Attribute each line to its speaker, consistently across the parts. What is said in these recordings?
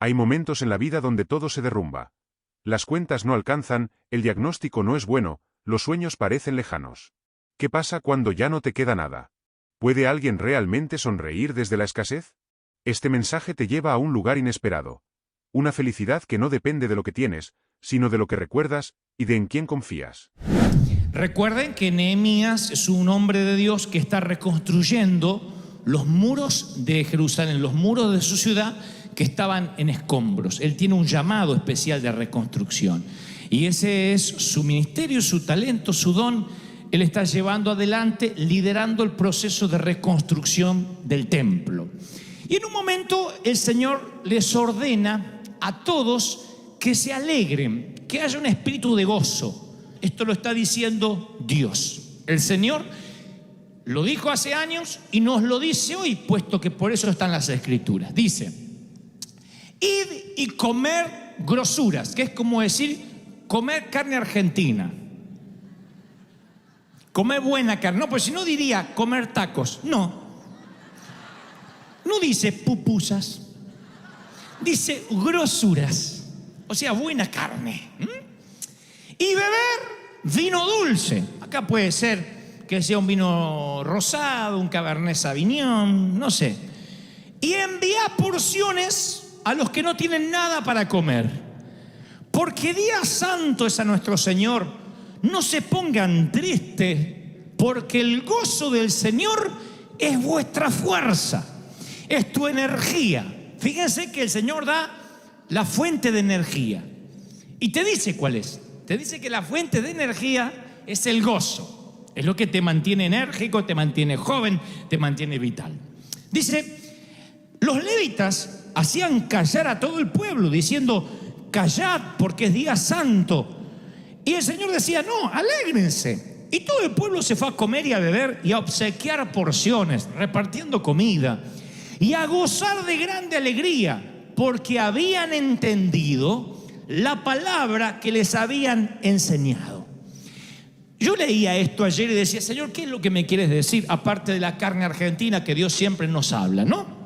Speaker 1: Hay momentos en la vida donde todo se derrumba. Las cuentas no alcanzan, el diagnóstico no es bueno, los sueños parecen lejanos. ¿Qué pasa cuando ya no te queda nada? ¿Puede alguien realmente sonreír desde la escasez? Este mensaje te lleva a un lugar inesperado. Una felicidad que no depende de lo que tienes, sino de lo que recuerdas y de en quién confías.
Speaker 2: Recuerden que Nehemías es un hombre de Dios que está reconstruyendo los muros de Jerusalén, los muros de su ciudad que estaban en escombros. Él tiene un llamado especial de reconstrucción. Y ese es su ministerio, su talento, su don. Él está llevando adelante, liderando el proceso de reconstrucción del templo. Y en un momento el Señor les ordena a todos que se alegren, que haya un espíritu de gozo. Esto lo está diciendo Dios. El Señor lo dijo hace años y nos lo dice hoy, puesto que por eso están las Escrituras. Dice: id y comer grosuras, que es como decir comer carne argentina. Comer buena carne. No, pues si no diría comer tacos. No dice pupusas, dice grosuras. O sea, buena carne. Y beber vino dulce. Acá puede ser que sea un vino rosado, un Cabernet Sauvignon, no sé. Y envía porciones a los que no tienen nada para comer. Porque día santo es a nuestro Señor. No se pongan tristes, porque el gozo del Señor es vuestra fuerza, es tu energía. Fíjense que el Señor da la fuente de energía. Y te dice cuál es. Te dice que la fuente de energía es el gozo. Es lo que te mantiene enérgico, te mantiene joven, te mantiene vital. Dice, los levitas hacían callar a todo el pueblo, diciendo: callad porque es día santo. Y el Señor decía: no, alégrense. Y todo el pueblo se fue a comer y a beber y a obsequiar porciones, repartiendo comida y a gozar de grande alegría, porque habían entendido la palabra que les habían enseñado. Yo leía esto ayer y decía: Señor, ¿qué es lo que me quieres decir? Aparte de la carne argentina que Dios siempre nos habla, ¿no?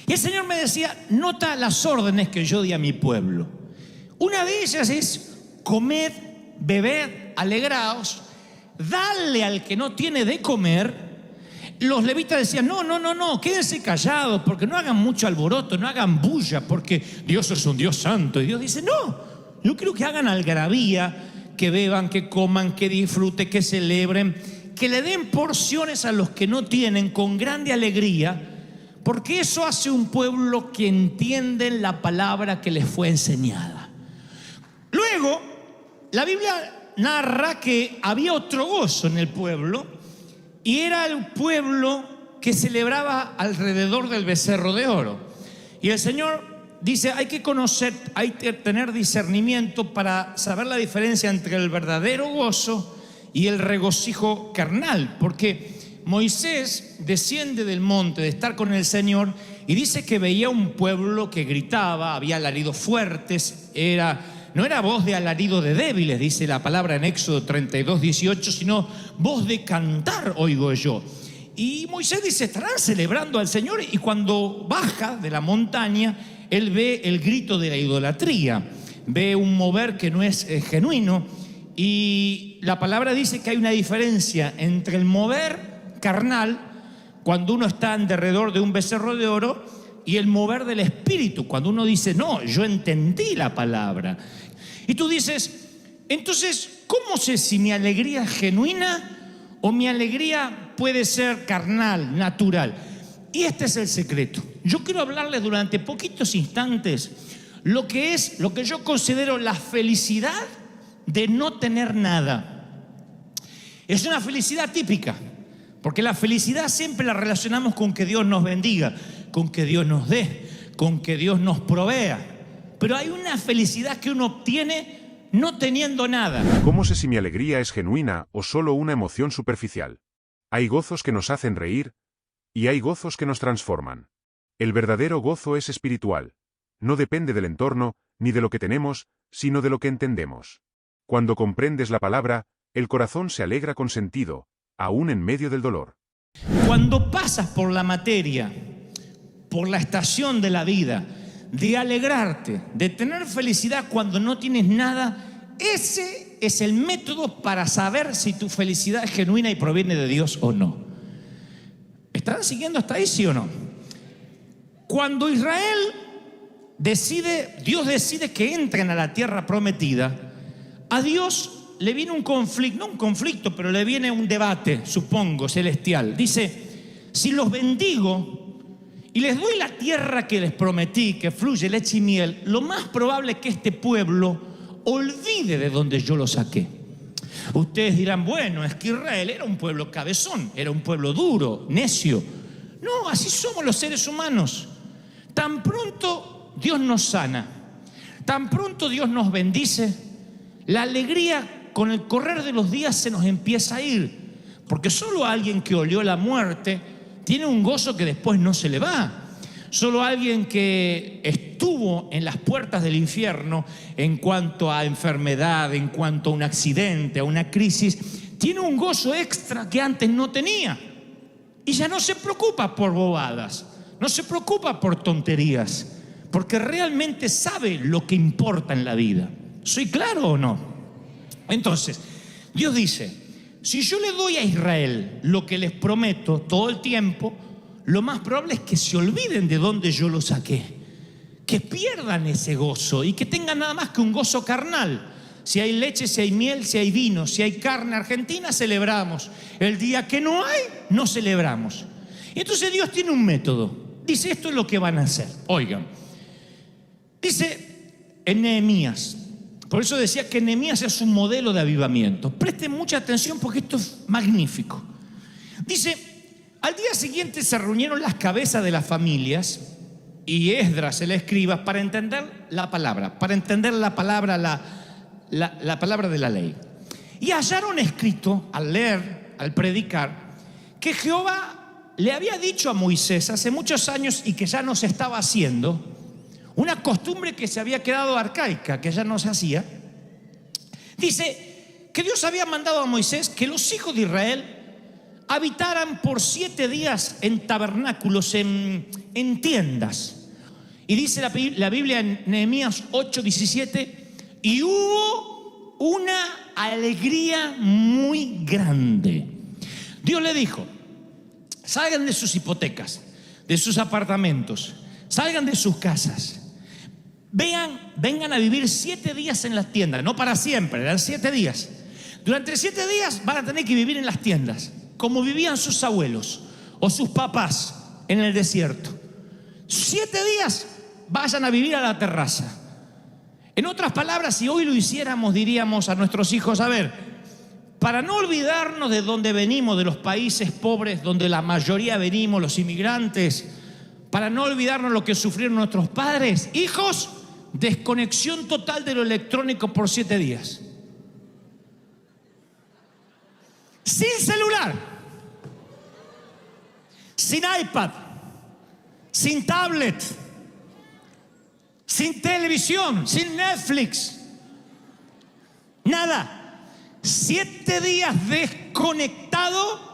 Speaker 2: Y el Señor me decía: nota las órdenes que yo di a mi pueblo. Una de ellas es: comed, bebed, alegraos, dale al que no tiene de comer. Los levitas decían: no, quédense callados, porque no hagan mucho alboroto, no hagan bulla, porque Dios es un Dios santo. Y Dios dice: no, yo quiero que hagan algarabía, que beban, que coman, que disfruten, que celebren, que le den porciones a los que no tienen con grande alegría, porque eso hace un pueblo que entiende la palabra que les fue enseñada. Luego, la Biblia narra que había otro gozo en el pueblo, y era el pueblo que celebraba alrededor del becerro de oro. Y el Señor dice: hay que conocer, hay que tener discernimiento para saber la diferencia entre el verdadero gozo y el regocijo carnal. Porque Moisés desciende del monte de estar con el Señor y dice que veía un pueblo que gritaba, había alaridos fuertes, no era voz de alarido de débiles, dice la palabra en Éxodo 32:18, sino voz de cantar oigo yo. Y Moisés dice: estarán celebrando al Señor. Y cuando baja de la montaña, él ve el grito de la idolatría, ve un mover que no es genuino. Y la palabra dice que hay una diferencia entre el mover carnal, cuando uno está alrededor de un becerro de oro, y el mover del espíritu, cuando uno dice: no, yo entendí la palabra. Y tú dices: entonces, ¿cómo sé si mi alegría es genuina o mi alegría puede ser carnal, natural? Y este es el secreto. Yo quiero hablarles durante poquitos instantes lo que yo considero la felicidad de no tener nada. Es una felicidad típica, porque la felicidad siempre la relacionamos con que Dios nos bendiga, con que Dios nos dé, con que Dios nos provea. Pero hay una felicidad que uno obtiene no teniendo nada.
Speaker 1: ¿Cómo sé si mi alegría es genuina o solo una emoción superficial? Hay gozos que nos hacen reír y hay gozos que nos transforman. El verdadero gozo es espiritual. No depende del entorno ni de lo que tenemos, sino de lo que entendemos. Cuando comprendes la palabra, el corazón se alegra con sentido, aún en medio del dolor.
Speaker 2: Cuando pasas por la materia, por la estación de la vida, de alegrarte, de tener felicidad cuando no tienes nada, ese es el método para saber si tu felicidad es genuina y proviene de Dios o no. ¿Están siguiendo hasta ahí, sí o no? Cuando Israel Dios decide que entren a la tierra prometida, a Dios le viene un conflicto, no un conflicto, pero le viene un debate, supongo, celestial. Dice, si los bendigo y les doy la tierra que les prometí, que fluye leche y miel, lo más probable es que este pueblo olvide de donde yo lo saqué. Ustedes dirán, bueno, es que Israel era un pueblo cabezón, era un pueblo duro, necio. No, así somos los seres humanos. Tan pronto Dios nos sana, tan pronto Dios nos bendice, la alegría con el correr de los días se nos empieza a ir, porque solo alguien que olió la muerte tiene un gozo que después no se le va. Solo alguien que estuvo en las puertas del infierno en cuanto a enfermedad, en cuanto a un accidente, a una crisis, tiene un gozo extra que antes no tenía. Y ya no se preocupa por bobadas, no se preocupa por tonterías, porque realmente sabe lo que importa en la vida. ¿Soy claro o no? Entonces, Dios dice, si yo le doy a Israel lo que les prometo todo el tiempo, lo más probable es que se olviden de dónde yo lo saqué, que pierdan ese gozo y que tengan nada más que un gozo carnal. Si hay leche, si hay miel, si hay vino, si hay carne argentina, celebramos. El día que no hay, no celebramos. Y entonces Dios tiene un método. Dice, esto es lo que van a hacer. Oigan, dice en Nehemías, por eso decía que Nehemías es un modelo de avivamiento. Presten mucha atención porque esto es magnífico. Dice, al día siguiente se reunieron las cabezas de las familias y Esdras, el escriba, para entender la palabra, la palabra de la ley. Y hallaron escrito, al leer, al predicar, que Jehová le había dicho a Moisés hace muchos años y que ya no se estaba haciendo, una costumbre que se había quedado arcaica, que ya no se hacía. Dice que Dios había mandado a Moisés que los hijos de Israel habitaran por 7 días en tabernáculos, en tiendas. Y dice la Biblia en Nehemías 8:17, y hubo una alegría muy grande. Dios le dijo, salgan de sus hipotecas, de sus apartamentos, salgan de sus casas, vengan a vivir 7 días en las tiendas, no para siempre, eran 7 días. Durante 7 días van a tener que vivir en las tiendas, como vivían sus abuelos o sus papás en el desierto. 7 días vayan a vivir a la terraza. En otras palabras, si hoy lo hiciéramos, diríamos a nuestros hijos, a ver, para no olvidarnos de dónde venimos, de los países pobres donde la mayoría venimos, los inmigrantes, para no olvidarnos lo que sufrieron nuestros padres, hijos, desconexión total de lo electrónico por 7 días. Sin celular, sin iPad, sin tablet, sin televisión, sin Netflix, nada. 7 días desconectado.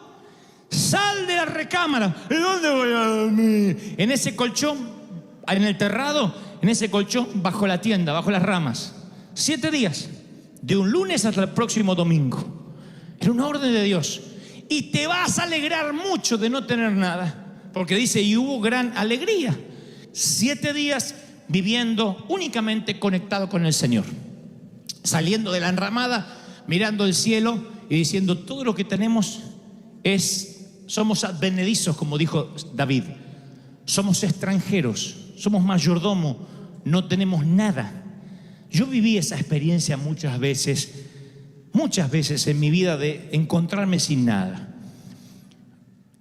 Speaker 2: Sal de la recámara. ¿Y dónde voy a dormir? En ese colchón, en el terrado, en ese colchón, bajo la tienda, bajo las ramas. 7 días, de un lunes hasta el próximo domingo. Era una orden de Dios. Y te vas a alegrar mucho de no tener nada, porque dice, y hubo gran alegría. 7 días viviendo únicamente conectado con el Señor, saliendo de la enramada, mirando el cielo y diciendo, todo lo que tenemos somos advenedizos, como dijo David, somos extranjeros, somos mayordomo, no tenemos nada. Yo viví esa experiencia muchas veces en mi vida de encontrarme sin nada.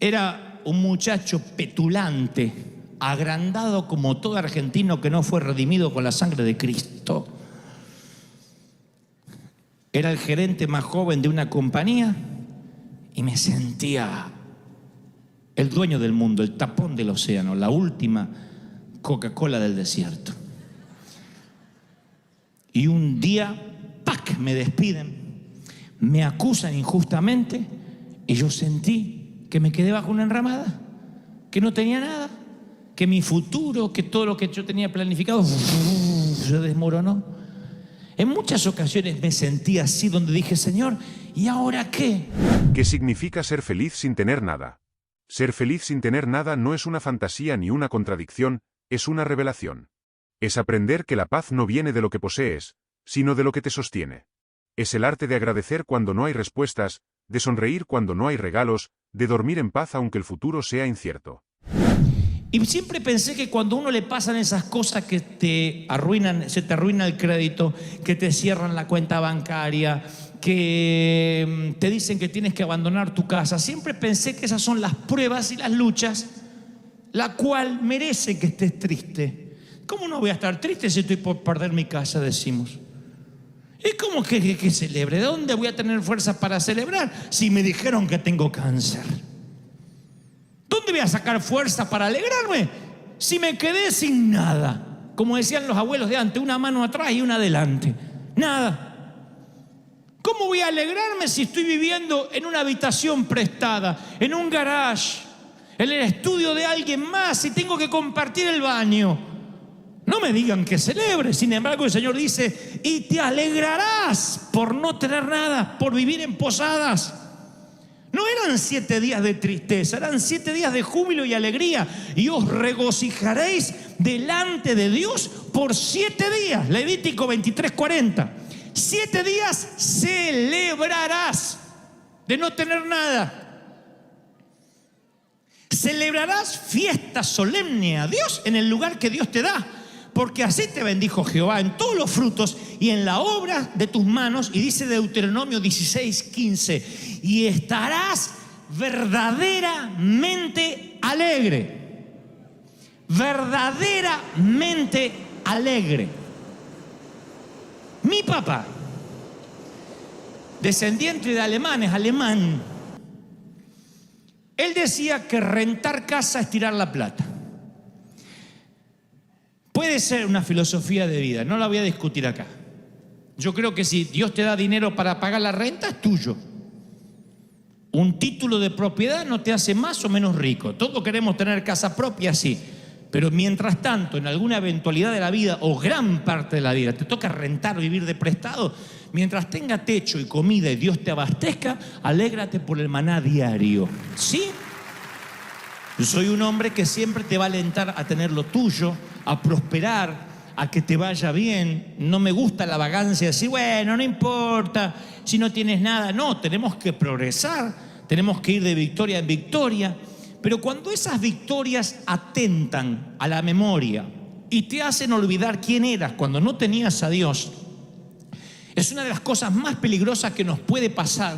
Speaker 2: Era un muchacho petulante, agrandado como todo argentino que no fue redimido con la sangre de Cristo. Era el gerente más joven de una compañía y me sentía el dueño del mundo, el tapón del océano, la última Coca-Cola del desierto. Y un día, ¡pac!, me despiden, me acusan injustamente y yo sentí que me quedé bajo una enramada, que no tenía nada, que mi futuro, que todo lo que yo tenía planificado se desmoronó. En muchas ocasiones me sentí así, donde dije, Señor, ¿y ahora qué?
Speaker 1: ¿Qué significa ser feliz sin tener nada? Ser feliz sin tener nada no es una fantasía ni una contradicción, es una revelación. Es aprender que la paz no viene de lo que posees, sino de lo que te sostiene. Es el arte de agradecer cuando no hay respuestas, de sonreír cuando no hay regalos, de dormir en paz aunque el futuro sea incierto.
Speaker 2: Y siempre pensé que cuando a uno le pasan esas cosas que te arruinan, se te arruina el crédito, que te cierran la cuenta bancaria, que te dicen que tienes que abandonar tu casa, siempre pensé que esas son las pruebas y las luchas, la cual merece que estés triste. ¿Cómo no voy a estar triste si estoy por perder mi casa, decimos? ¿Y cómo que celebre? ¿De dónde voy a tener fuerzas para celebrar si me dijeron que tengo cáncer? ¿Dónde voy a sacar fuerza para alegrarme si me quedé sin nada? Como decían los abuelos de antes, una mano atrás y una adelante. Nada. ¿Cómo voy a alegrarme si estoy viviendo en una habitación prestada, en un garage, en el estudio de alguien más y tengo que compartir el baño? No me digan que celebre. Sin embargo, el Señor dice, y te alegrarás por no tener nada, por vivir en posadas. No eran 7 días de tristeza, eran 7 días de júbilo y alegría. Y os regocijaréis delante de Dios por 7 días. Levítico 23:40. 7 días celebrarás de no tener nada. Celebrarás fiesta solemne a Dios en el lugar que Dios te da. Porque así te bendijo Jehová en todos los frutos y en la obra de tus manos. Y dice Deuteronomio 16:15, y estarás verdaderamente alegre. Verdaderamente alegre. Mi papá, descendiente de alemanes, alemán, él decía que rentar casa es tirar la plata. Puede ser una filosofía de vida, no la voy a discutir acá. Yo creo que si Dios te da dinero para pagar la renta, es tuyo. Un título de propiedad no te hace más o menos rico. Todos queremos tener casa propia, sí. Pero mientras tanto, en alguna eventualidad de la vida, o gran parte de la vida, te toca rentar, vivir de prestado, mientras tenga techo y comida y Dios te abastezca, alégrate por el maná diario. ¿Sí? Yo soy un hombre que siempre te va a alentar a tener lo tuyo, a prosperar, a que te vaya bien. No me gusta la vagancia de decir, bueno, no importa si no tienes nada. No, tenemos que progresar, tenemos que ir de victoria en victoria. Pero cuando esas victorias atentan a la memoria y te hacen olvidar quién eras cuando no tenías a Dios, es una de las cosas más peligrosas que nos puede pasar.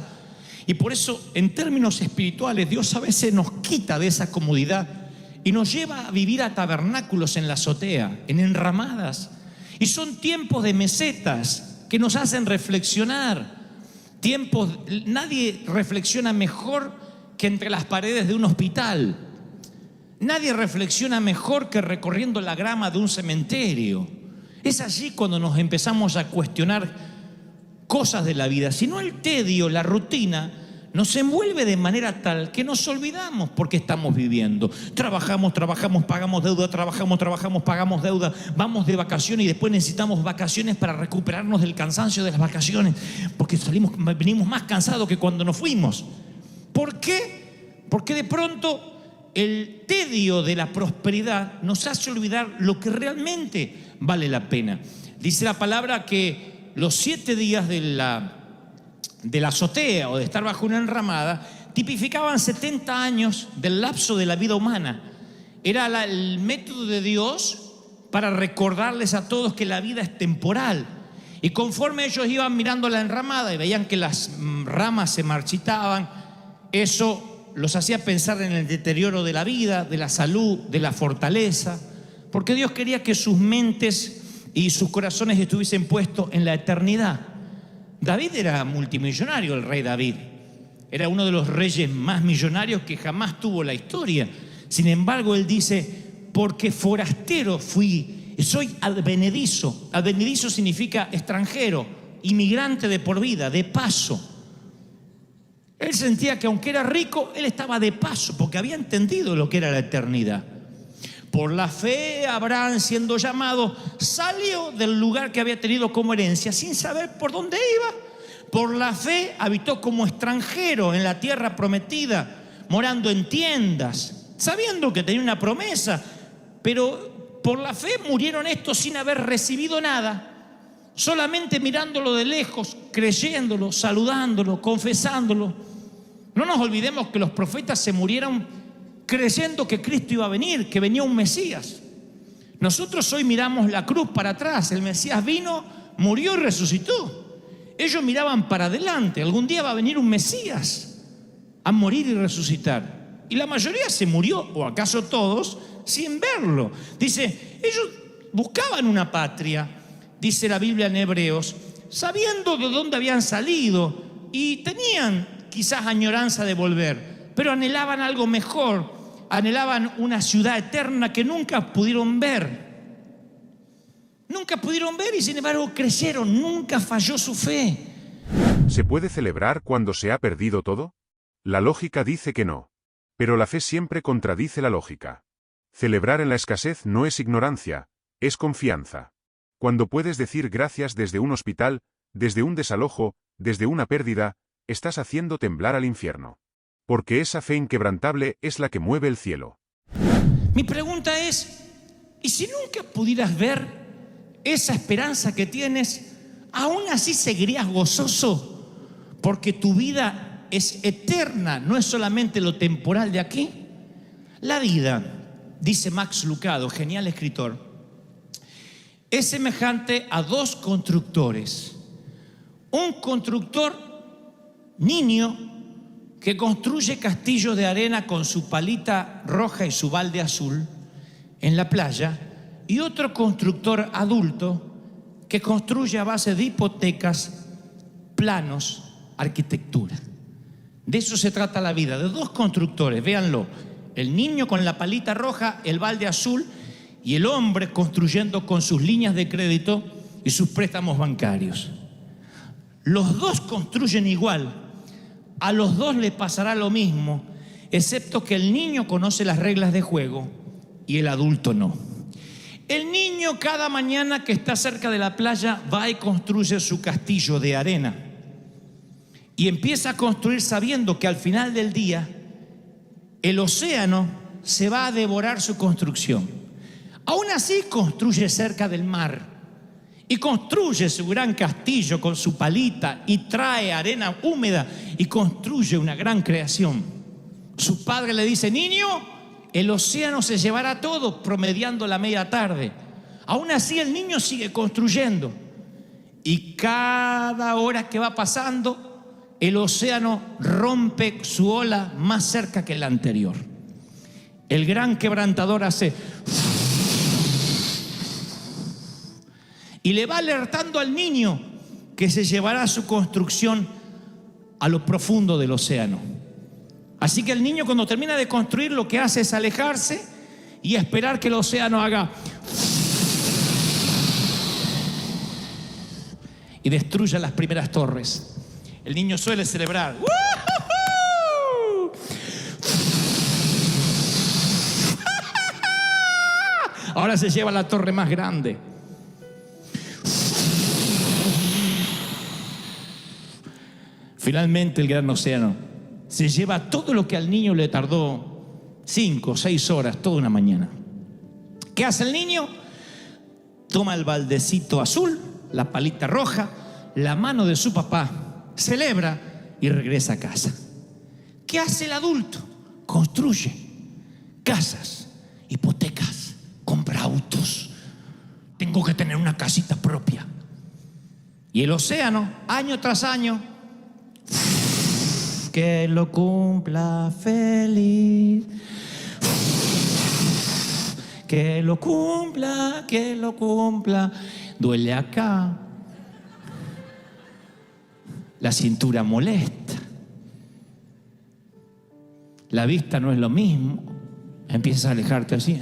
Speaker 2: Y por eso, en términos espirituales, Dios a veces nos quita de esa comodidad y nos lleva a vivir a tabernáculos en la azotea, en enramadas. Y son tiempos de mesetas que nos hacen reflexionar. Nadie reflexiona mejor que entre las paredes de un hospital. Nadie reflexiona mejor que recorriendo la grama de un cementerio. Es allí cuando nos empezamos a cuestionar cosas de la vida. Si no, el tedio, la rutina, nos envuelve de manera tal que nos olvidamos por qué estamos viviendo. Trabajamos, pagamos deuda, trabajamos, pagamos deuda, vamos de vacaciones y después necesitamos vacaciones para recuperarnos del cansancio de las vacaciones, porque venimos más cansados que cuando nos fuimos. ¿Por qué? Porque de pronto el tedio de la prosperidad nos hace olvidar lo que realmente vale la pena. Dice la palabra que los 7 días de la azotea o de estar bajo una enramada tipificaban 70 años del lapso de la vida humana. Era el método de Dios para recordarles a todos que la vida es temporal. Y conforme ellos iban mirando la enramada y veían que las ramas se marchitaban, eso los hacía pensar en el deterioro de la vida, de la salud, de la fortaleza, porque Dios quería que sus mentes y sus corazones estuviesen puestos en la eternidad. David era multimillonario, el rey David. Era uno de los reyes más millonarios que jamás tuvo la historia. Sin embargo, él dice, porque forastero fui, soy advenedizo. Advenedizo significa extranjero, inmigrante de por vida, de paso. Él sentía que aunque era rico, él estaba de paso, porque había entendido lo que era la eternidad. Por la fe, Abraham, siendo llamado, salió del lugar que había tenido como herencia sin saber por dónde iba. Por la fe habitó como extranjero en la tierra prometida, morando en tiendas, sabiendo que tenía una promesa, pero por la fe murieron estos sin haber recibido nada, solamente mirándolo de lejos, creyéndolo, saludándolo, confesándolo. No nos olvidemos que los profetas se murieron creyendo que Cristo iba a venir, que venía un Mesías. Nosotros hoy miramos la cruz para atrás. El Mesías vino, murió y resucitó. Ellos miraban para adelante. Algún día va a venir un Mesías a morir y resucitar. Y la mayoría se murió, o acaso todos, sin verlo. Dice, ellos buscaban una patria, dice la Biblia en Hebreos, sabiendo de dónde habían salido y tenían quizás añoranza de volver, pero anhelaban algo mejor. Anhelaban una ciudad eterna que nunca pudieron ver. Nunca pudieron ver y sin embargo creyeron. Nunca falló su fe.
Speaker 1: ¿Se puede celebrar cuando se ha perdido todo? La lógica dice que no. Pero la fe siempre contradice la lógica. Celebrar en la escasez no es ignorancia, es confianza. Cuando puedes decir gracias desde un hospital, desde un desalojo, desde una pérdida, estás haciendo temblar al infierno. Porque esa fe inquebrantable es la que mueve el cielo.
Speaker 2: Mi pregunta es, ¿y si nunca pudieras ver esa esperanza que tienes, aún así seguirías gozoso? Porque tu vida es eterna, no es solamente lo temporal de aquí. La vida, dice Max Lucado, genial escritor, es semejante a dos constructores. Un constructor niño que construye castillos de arena con su palita roja y su balde azul en la playa, y otro constructor adulto que construye a base de hipotecas, planos, arquitectura. De eso se trata la vida, de dos constructores, véanlo, el niño con la palita roja, el balde azul, y el hombre construyendo con sus líneas de crédito y sus préstamos bancarios. Los dos construyen igual. A los dos les pasará lo mismo, excepto que el niño conoce las reglas de juego y el adulto no. El niño cada mañana que está cerca de la playa va y construye su castillo de arena y empieza a construir sabiendo que al final del día el océano se va a devorar su construcción. Aún así construye cerca del mar y construye su gran castillo con su palita y trae arena húmeda y construye una gran creación. Su padre le dice, niño, el océano se llevará todo, promediando la media tarde. Aún así el niño sigue construyendo y cada hora que va pasando el océano rompe su ola más cerca que la anterior. El gran quebrantador hace y le va alertando al niño que se llevará su construcción a lo profundo del océano. Así que el niño, cuando termina de construir, lo que hace es alejarse y esperar que el océano haga y destruya las primeras torres. El niño suele celebrar. Ahora se lleva la torre más grande. Finalmente el gran océano se lleva todo lo que al niño le tardó 5 o 6 horas, toda una mañana. ¿Qué hace el niño? Toma el baldecito azul, la palita roja, la mano de su papá, celebra y regresa a casa. ¿Qué hace el adulto? Construye casas, hipotecas, compra autos. Tengo que tener una casita propia. Y el océano, año tras año, que lo cumpla feliz, que lo cumpla, duele acá, la cintura molesta, la vista no es lo mismo, empiezas a alejarte así,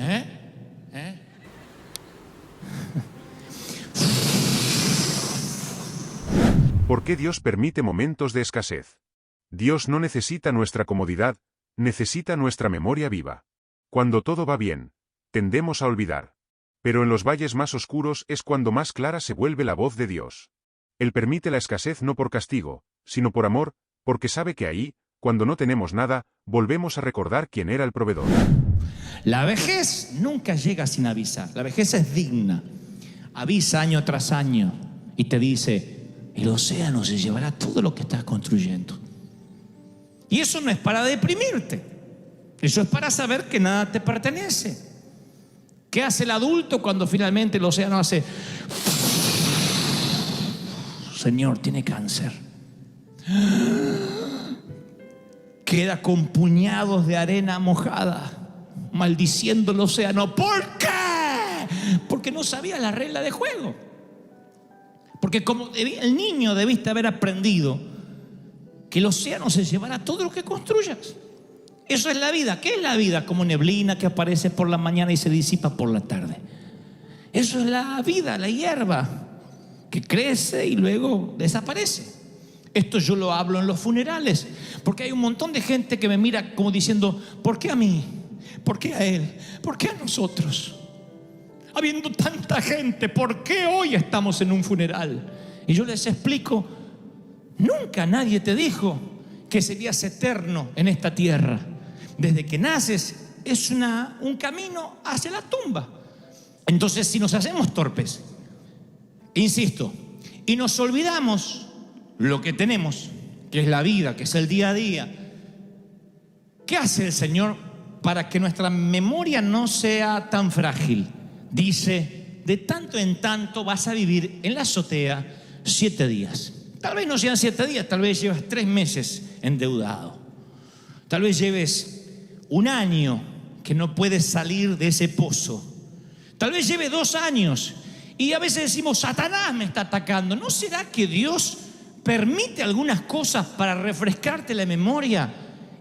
Speaker 1: ¿Por qué Dios permite momentos de escasez? Dios no necesita nuestra comodidad, necesita nuestra memoria viva. Cuando todo va bien, tendemos a olvidar. Pero en los valles más oscuros es cuando más clara se vuelve la voz de Dios. Él permite la escasez no por castigo, sino por amor, porque sabe que ahí, cuando no tenemos nada, volvemos a recordar quién era el proveedor.
Speaker 2: La vejez nunca llega sin avisar. La vejez es digna. Avisa año tras año y te dice, el océano se llevará todo lo que estás construyendo. Y eso no es para deprimirte. Eso es para saber que nada te pertenece. ¿Qué hace el adulto cuando finalmente el océano hace? Señor, tiene cáncer. Queda con puñados de arena mojada, maldiciendo el océano. ¿Por qué? Porque no sabía la regla de juego. Porque como el niño debiste haber aprendido que el océano se llevará todo lo que construyas. Eso es la vida. ¿Qué es la vida? Como neblina que aparece por la mañana y se disipa por la tarde. Eso es la vida, la hierba que crece y luego desaparece. Esto yo lo hablo en los funerales, porque hay un montón de gente que me mira como diciendo, ¿por qué a mí? ¿Por qué a él? ¿Por qué a nosotros? Habiendo tanta gente, ¿por qué hoy estamos en un funeral? Y yo les explico, nunca nadie te dijo que serías eterno en esta tierra. Desde que naces es un camino hacia la tumba. Entonces, si nos hacemos torpes, insisto, y nos olvidamos lo que tenemos, que es la vida, que es el día a día, ¿qué hace el Señor para que nuestra memoria no sea tan frágil? Dice, de tanto en tanto vas a vivir en la azotea 7 días. Tal vez no sean 7 días, tal vez llevas 3 meses endeudado. Tal vez lleves 1 año que no puedes salir de ese pozo. Tal vez lleve 2 años y a veces decimos, Satanás me está atacando. ¿No será que Dios permite algunas cosas para refrescarte la memoria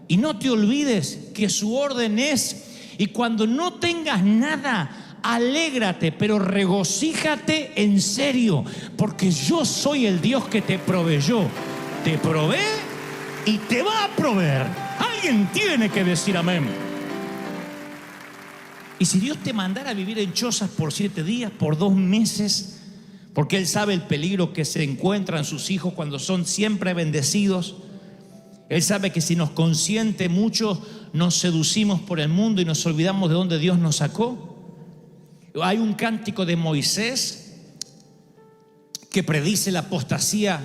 Speaker 2: y no te olvides que su orden es, y cuando no tengas nada, alégrate, pero regocíjate en serio, porque yo soy el Dios que te proveyó, te provee y te va a proveer? Alguien tiene que decir amén. Y si Dios te mandara a vivir en chozas por 7 días, por 2 meses, porque Él sabe el peligro que se encuentran sus hijos cuando son siempre bendecidos. Él sabe que si nos consiente mucho, nos seducimos por el mundo y nos olvidamos de dónde Dios nos sacó. Hay un cántico de Moisés que predice la apostasía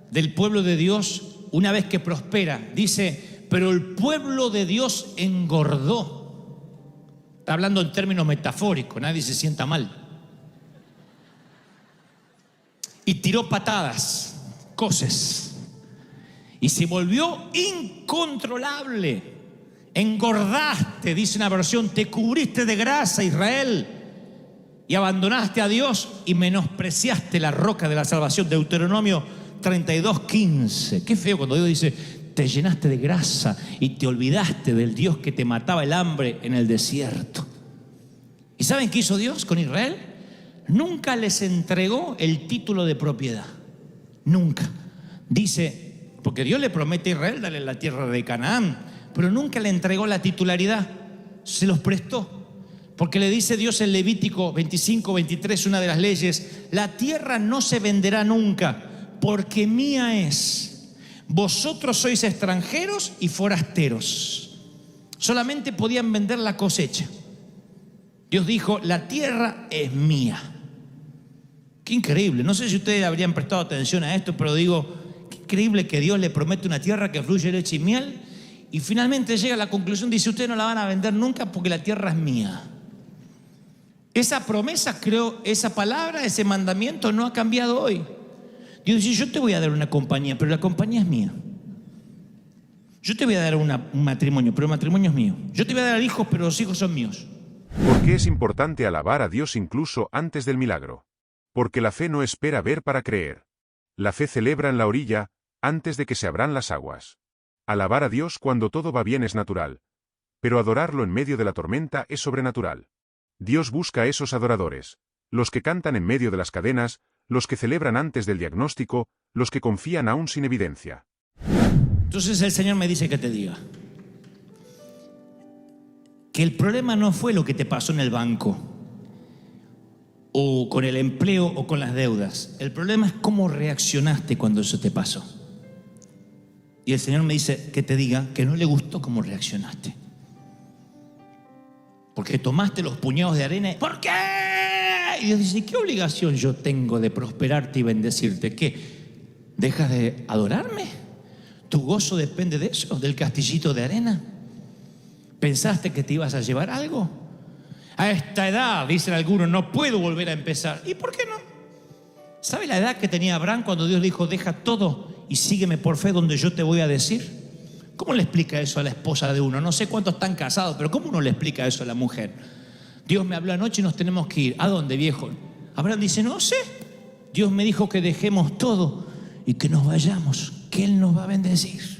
Speaker 2: del pueblo de Dios una vez que prospera. Dice, pero el pueblo de Dios engordó. Está hablando en términos metafóricos, nadie se sienta mal. Y tiró patadas, coces, y se volvió incontrolable. Engordaste, dice una versión, te cubriste de grasa, Israel, y abandonaste a Dios y menospreciaste la roca de la salvación. Deuteronomio 32:15. Qué feo cuando Dios dice, te llenaste de grasa y te olvidaste del Dios que te mataba el hambre en el desierto. ¿Y saben qué hizo Dios con Israel? Nunca les entregó el título de propiedad. Nunca. Dice, porque Dios le promete a Israel darle la tierra de Canaán, pero nunca le entregó la titularidad. Se los prestó. Porque le dice Dios en Levítico 25:23, una de las leyes, la tierra no se venderá nunca, porque mía es. Vosotros sois extranjeros y forasteros. Solamente podían vender la cosecha. Dios dijo, la tierra es mía. Qué increíble. No sé si ustedes habrían prestado atención a esto, pero digo, qué increíble que Dios le promete una tierra que fluye leche y miel y finalmente llega a la conclusión, dice, ustedes no la van a vender nunca porque la tierra es mía. Esa promesa, creo, esa palabra, ese mandamiento no ha cambiado hoy. Dios dice, yo te voy a dar una compañía, pero la compañía es mía. Yo te voy a dar un matrimonio, pero el matrimonio es mío. Yo te voy a dar hijos, pero los hijos son míos.
Speaker 1: ¿Por qué es importante alabar a Dios incluso antes del milagro? Porque la fe no espera ver para creer. La fe celebra en la orilla, antes de que se abran las aguas. Alabar a Dios cuando todo va bien es natural, pero adorarlo en medio de la tormenta es sobrenatural. Dios busca a esos adoradores, los que cantan en medio de las cadenas, los que celebran antes del diagnóstico, los que confían aún sin evidencia.
Speaker 2: Entonces el Señor me dice que te diga, que el problema no fue lo que te pasó en el banco, o con el empleo, o con las deudas. El problema es cómo reaccionaste cuando eso te pasó. Y el Señor me dice que te diga que no le gustó cómo reaccionaste. Porque tomaste los puñados de arena. ¿Por qué? Y Dios dice, ¿qué obligación yo tengo de prosperarte y bendecirte? ¿Qué? ¿Dejas de adorarme? ¿Tu gozo depende de eso? ¿Del castillito de arena? ¿Pensaste que te ibas a llevar algo? A esta edad, dicen algunos, no puedo volver a empezar. ¿Y por qué no? ¿Sabe la edad que tenía Abraham cuando Dios le dijo, deja todo y sígueme por fe donde yo te voy a decir? ¿Cómo le explica eso a la esposa de uno? No sé cuántos están casados, pero ¿cómo uno le explica eso a la mujer? Dios me habló anoche y nos tenemos que ir. ¿A dónde, viejo? Abraham dice, no sé. Dios me dijo que dejemos todo y que nos vayamos, que Él nos va a bendecir.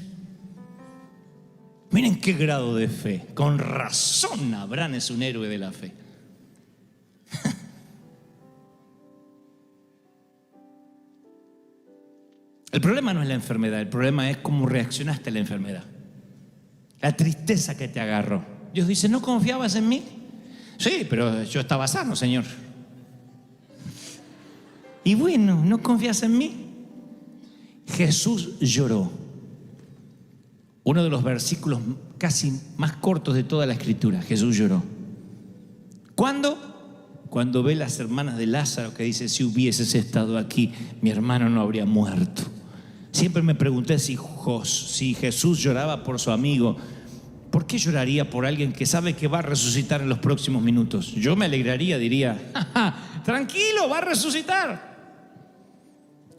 Speaker 2: Miren qué grado de fe. Con razón Abraham es un héroe de la fe. El problema no es la enfermedad, el problema es cómo reaccionaste a la enfermedad. La tristeza que te agarró. Dios dice, ¿no confiabas en mí? Sí, pero yo estaba sano, Señor. Y bueno, ¿no confías en mí? Jesús lloró. Uno de los versículos casi más cortos de toda la Escritura. Jesús lloró. ¿Cuándo? Cuando ve las hermanas de Lázaro que dice, si hubieses estado aquí, mi hermano no habría muerto. Siempre me pregunté si Jesús lloraba por su amigo, ¿por qué lloraría por alguien que sabe que va a resucitar en los próximos minutos? Yo me alegraría, diría, ¡ja, ja, tranquilo, va a resucitar!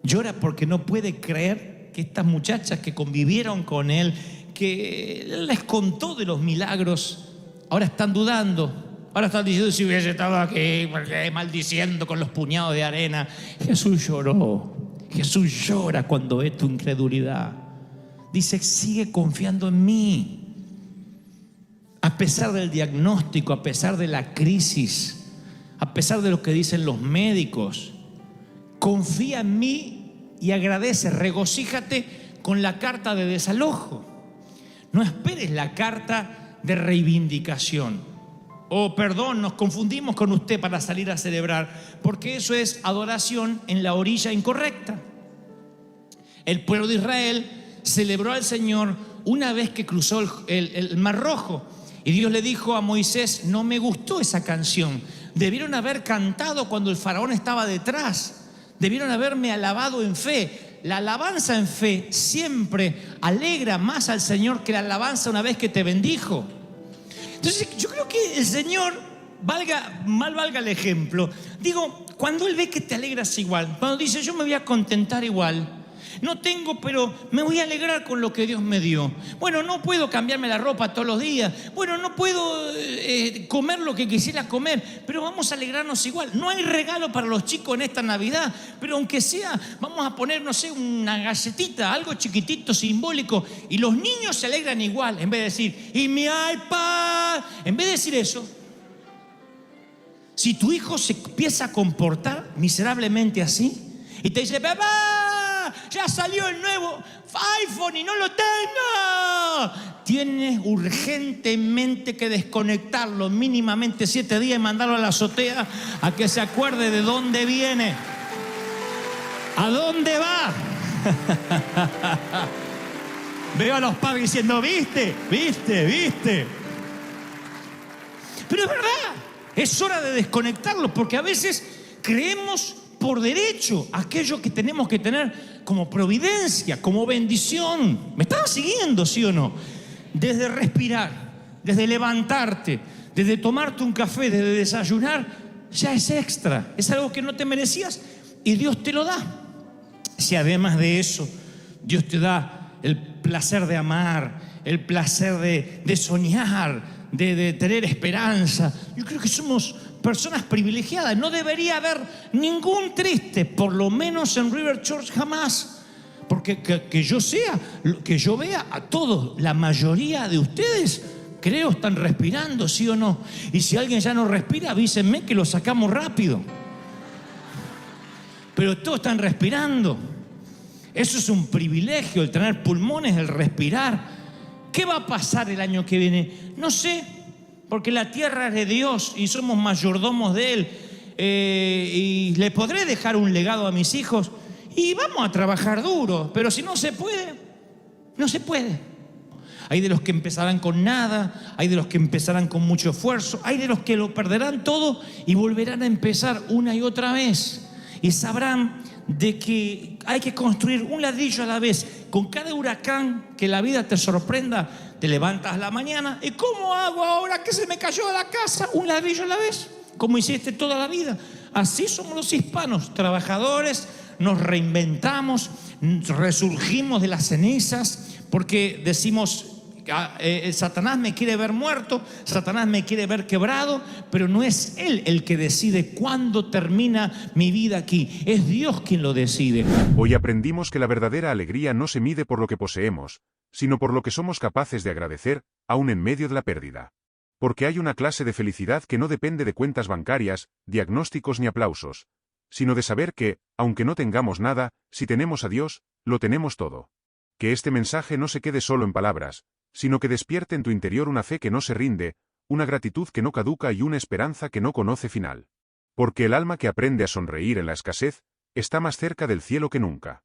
Speaker 2: Llora porque no puede creer que estas muchachas que convivieron con él, que él les contó de los milagros, ahora están dudando. Ahora están diciendo, si hubiese estado aquí, maldiciendo con los puñados de arena. Jesús lloró. Jesús llora cuando ve tu incredulidad. Dice, sigue confiando en mí. A pesar del diagnóstico, a pesar de la crisis, a pesar de lo que dicen los médicos, confía en mí y agradece, regocíjate con la carta de desalojo. No esperes la carta de reivindicación. Perdón, nos confundimos con usted para salir a celebrar, porque eso es adoración en la orilla incorrecta. El pueblo de Israel celebró al Señor una vez que cruzó el Mar Rojo. Y Dios le dijo a Moisés, no me gustó esa canción. Debieron haber cantado cuando el faraón estaba detrás. Debieron haberme alabado en fe. La alabanza en fe siempre alegra más al Señor que la alabanza una vez que te bendijo. Entonces yo creo que el Señor, mal valga el ejemplo, digo, cuando Él ve que te alegras igual, cuando dice yo me voy a contentar igual, no tengo, pero me voy a alegrar con lo que Dios me dio. Bueno, no puedo cambiarme la ropa todos los días. Bueno, no puedo comer lo que quisiera comer, pero vamos a alegrarnos igual. No hay regalo para los chicos en esta Navidad, pero aunque sea, vamos a poner, no sé, una galletita, algo chiquitito, simbólico, y los niños se alegran igual. En vez de decir, y mi iPad, en vez de decir eso, si tu hijo se empieza a comportar miserablemente así, y te dice, papá, ya salió el nuevo iPhone y no lo tengo, tienes urgentemente que desconectarlo mínimamente 7 días y mandarlo a la azotea a que se acuerde de dónde viene, a dónde va. Veo a los padres diciendo, ¿viste? Pero es verdad, es hora de desconectarlo, porque a veces creemos por derecho aquello que tenemos que tener como providencia, como bendición. ¿Me están siguiendo, sí o no? Desde respirar, desde levantarte, desde tomarte un café, desde desayunar, ya es extra, es algo que no te merecías y Dios te lo da. Si además de eso Dios te da el placer de amar, el placer de soñar, de tener esperanza, yo creo que somos personas privilegiadas. No debería haber ningún triste, por lo menos en River Church jamás, porque que yo vea a todos, la mayoría de ustedes creo están respirando, ¿sí o no? Y si alguien ya no respira, avísenme que lo sacamos rápido. Pero todos están respirando. Eso es un privilegio, el tener pulmones, el respirar. ¿Qué va a pasar el año que viene? No sé, porque la tierra es de Dios y somos mayordomos de Él. Y le podré dejar un legado a mis hijos y vamos a trabajar duro, pero si no se puede, no se puede. Hay de los que empezarán con nada, hay de los que empezarán con mucho esfuerzo, hay de los que lo perderán todo y volverán a empezar una y otra vez. Y sabrán de que hay que construir un ladrillo a la vez. Con cada huracán que la vida te sorprenda, te levantas a la mañana. ¿Y cómo hago ahora que se me cayó la casa? Un ladrillo a la vez, como hiciste toda la vida. Así somos los hispanos, trabajadores, nos reinventamos, resurgimos de las cenizas, porque decimos, Satanás me quiere ver muerto, Satanás me quiere ver quebrado, pero no es él el que decide cuándo termina mi vida aquí, es Dios quien lo decide.
Speaker 1: Hoy aprendimos que la verdadera alegría no se mide por lo que poseemos, sino por lo que somos capaces de agradecer, aún en medio de la pérdida. Porque hay una clase de felicidad que no depende de cuentas bancarias, diagnósticos ni aplausos, sino de saber que, aunque no tengamos nada, si tenemos a Dios, lo tenemos todo. Que este mensaje no se quede solo en palabras, sino que despierte en tu interior una fe que no se rinde, una gratitud que no caduca y una esperanza que no conoce final. Porque el alma que aprende a sonreír en la escasez, está más cerca del cielo que nunca.